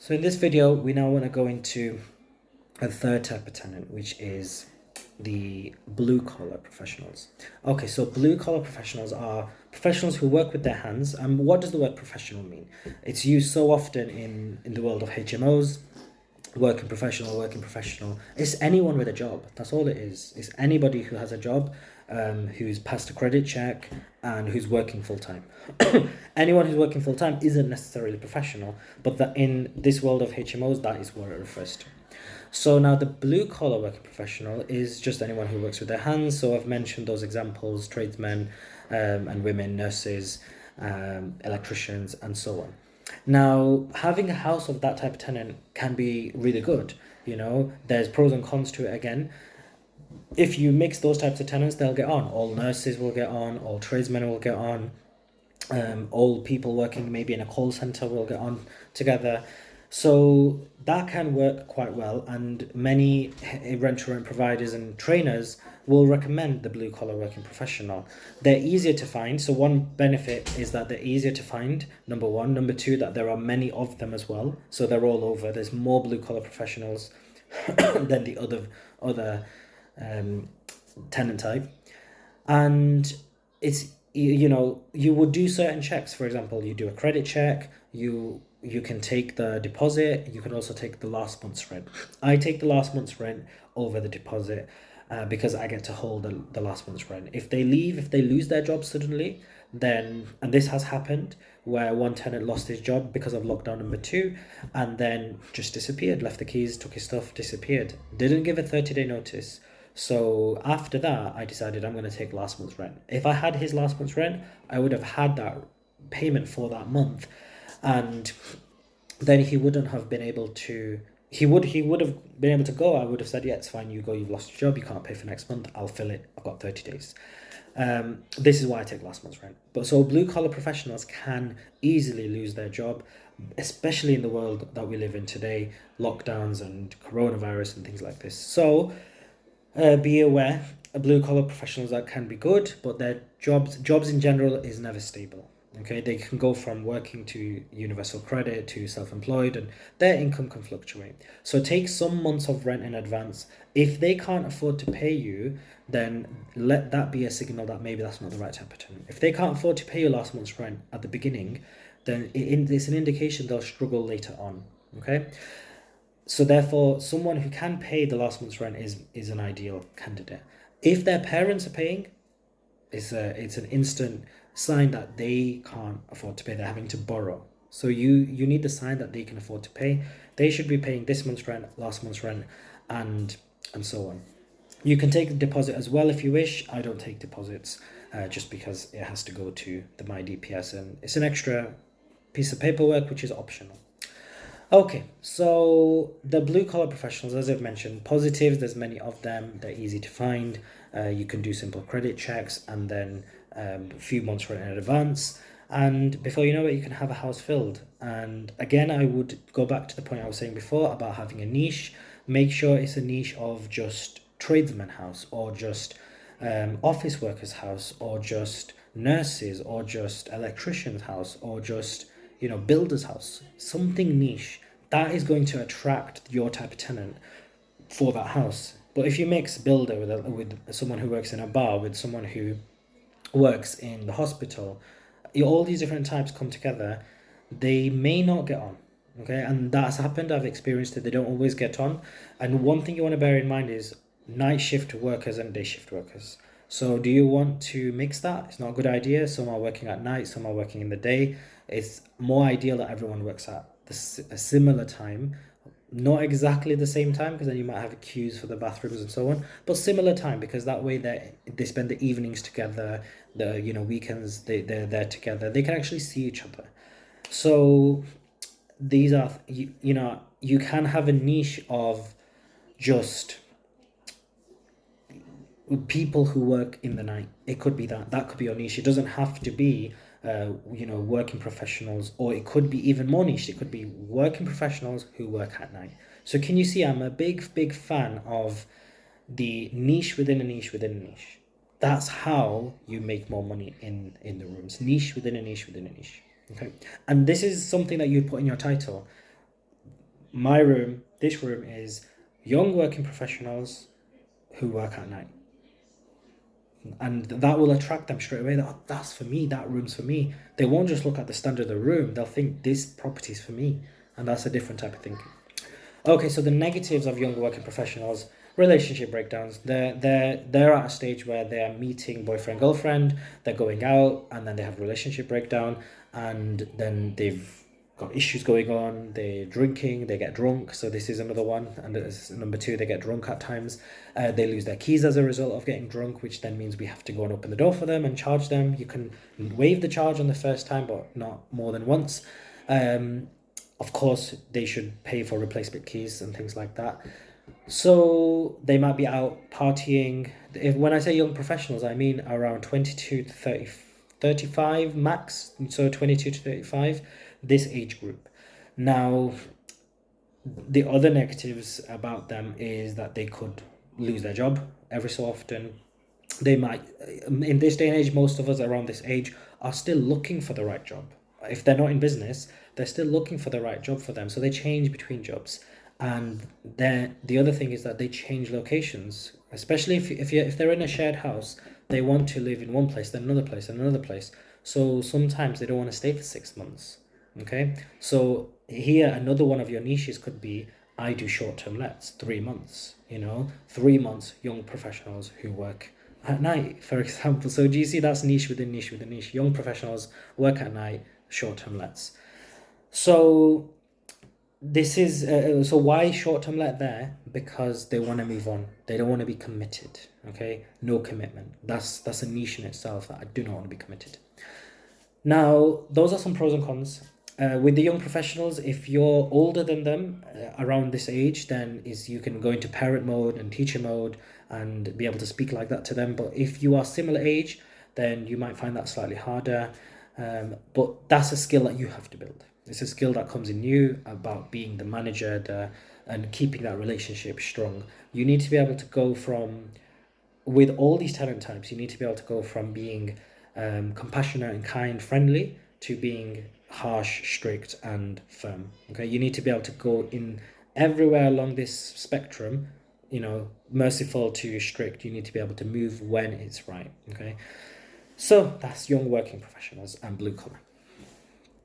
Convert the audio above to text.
So in this video, we now want to go into a third type of tenant, which is the blue collar professionals. Okay, so blue collar professionals are professionals who work with their hands. And what does the word professional mean? It's used so often in the world of HMOs, working professional. It's anyone with a job. That's all it is. It's anybody who has a job, who's passed a credit check and who's working full time. Anyone who's working full time isn't necessarily professional, but that in this world of HMOs, that is what it refers to. So now the blue collar working professional is just anyone who works with their hands. So I've mentioned those examples: tradesmen, and women, nurses, electricians, and so on. Now, having a house of that type of tenant can be really good. There's pros and cons to it again. If you mix those types of tenants, they'll get on. All nurses will get on, all tradesmen will get on, all people working maybe in a call center will get on together. So that can work quite well, and many rent-to-rent providers and trainers will recommend the blue collar working professional. They're easier to find. So one benefit is that they're easier to find, number one. Number two, that there are many of them as well. So they're all over. There's more blue collar professionals than the other tenant type. And it's, you would do certain checks. For example, you do a credit check, you can take the deposit, you can also take the last month's rent. I take the last month's rent over the deposit, because I get to hold the last month's rent. If they lose their job suddenly, then, and this has happened, where one tenant lost his job because of lockdown number 2, and then just disappeared, left the keys, took his stuff, disappeared, didn't give a 30-day notice. So after that, I decided I'm going to take last month's rent. If I had his last month's rent, I would have had that payment for that month, and then he wouldn't have been able to. He would have been able to go. I would have said, yeah, it's fine. You go. You've lost your job. You can't pay for next month. I'll fill it. I've got 30 days. This is why I take last month's rent. But so blue collar professionals can easily lose their job, especially in the world that we live in today, lockdowns and coronavirus and things like this. So be aware, blue collar professionals, that can be good, but their jobs in general is never stable. Okay, they can go from working to universal credit to self-employed, and their income can fluctuate. So take some months of rent in advance. If they can't afford to pay you, then let that be a signal that maybe that's not the right type of tenant. If they can't afford to pay you last month's rent at the beginning, then it's an indication they'll struggle later on. Okay. So therefore, someone who can pay the last month's rent is an ideal candidate. If their parents are paying, it's an instant sign that they can't afford to pay. They're having to borrow. So you need the sign that they can afford to pay. They should be paying this month's rent, last month's rent, and so on. You can take the deposit as well if you wish. I don't take deposits, just because it has to go to the My DPS, and it's an extra piece of paperwork which is optional. Okay, so the blue collar professionals, as I've mentioned, positives, there's many of them, they're easy to find. You can do simple credit checks and then a few months rent in advance. And before you know it, you can have a house filled. And again, I would go back to the point I was saying before about having a niche. Make sure it's a niche of just tradesman house, or just office workers house, or just nurses, or just electricians house, or just builder's house. Something niche that is going to attract your type of tenant for that house. But if you mix builder with someone who works in a bar, with someone who works in the hospital, all these different types come together, they may not get on. Okay, and that's happened. I've experienced it. They don't always get on. And one thing you want to bear in mind is night shift workers and day shift workers. So do you want to mix that? It's not a good idea. Some are working at night, some are working in the day. It's more ideal that everyone works at a similar time, not exactly the same time, because then you might have queues for the bathrooms and so on, but similar time, because that way they spend the evenings together, the weekends they're there together, they can actually see each other. So these are you can have a niche of just people who work in the night. It could be that could be your niche. It doesn't have to be working professionals, or it could be even more niche. It could be working professionals who work at night. So can you see, I'm a big fan of the niche within a niche within a niche. That's how you make more money in the rooms. Niche within a niche within a niche. Okay, and this is something that you put in your title. this room is young working professionals who work at night. And that will attract them straight away. That's for me, that room's for me. They won't just look at the standard of the room, they'll think this property's for me. And that's a different type of thinking. Okay, so the negatives of young working professionals: relationship breakdowns. They're at a stage where they are meeting boyfriend, girlfriend, they're going out, and then they have relationship breakdown, and then they've got issues going on, they're drinking, they get drunk. So this is another one. And this is number two, they get drunk at times. They lose their keys as a result of getting drunk, which then means we have to go and open the door for them and charge them. You can waive the charge on the first time, but not more than once. Of course, they should pay for replacement keys and things like that. So they might be out partying. When I say young professionals, I mean around 22 to 30, 35 max. So 22 to 35, this age group. Now, the other negatives about them is that they could lose their job every so often. They might, in this day and age, most of us around this age are still looking for the right job. If they're not in business, they're still looking for the right job for them. So they change between jobs. And then the other thing is that they change locations, especially if they're in a shared house, they want to live in one place, then another place, and another place. So sometimes they don't want to stay for 6 months. Okay, so here another one of your niches could be, I do short-term lets, 3 months. 3 months, young professionals who work at night, for example. So do you see, that's niche within niche within niche. Young professionals work at night, short-term lets. So this is so why short-term let there? Because they want to move on. They don't want to be committed. Okay, no commitment. That's a niche in itself, that I do not want to be committed. Now, those are some pros and cons. With the young professionals, if you're older than them, around this age, then you can go into parent mode and teacher mode and be able to speak like that to them. But if you are similar age, then you might find that slightly harder. But that's a skill that you have to build. It's a skill that comes in you, about being the manager and keeping that relationship strong. You need to be able to go from, with all these tenant types, you need to be able to go from being compassionate and kind, friendly, to being harsh, strict, and firm. Okay, you need to be able to go in everywhere along this spectrum. Merciful to strict. You need to be able to move when it's right. Okay, so that's young working professionals and blue collar.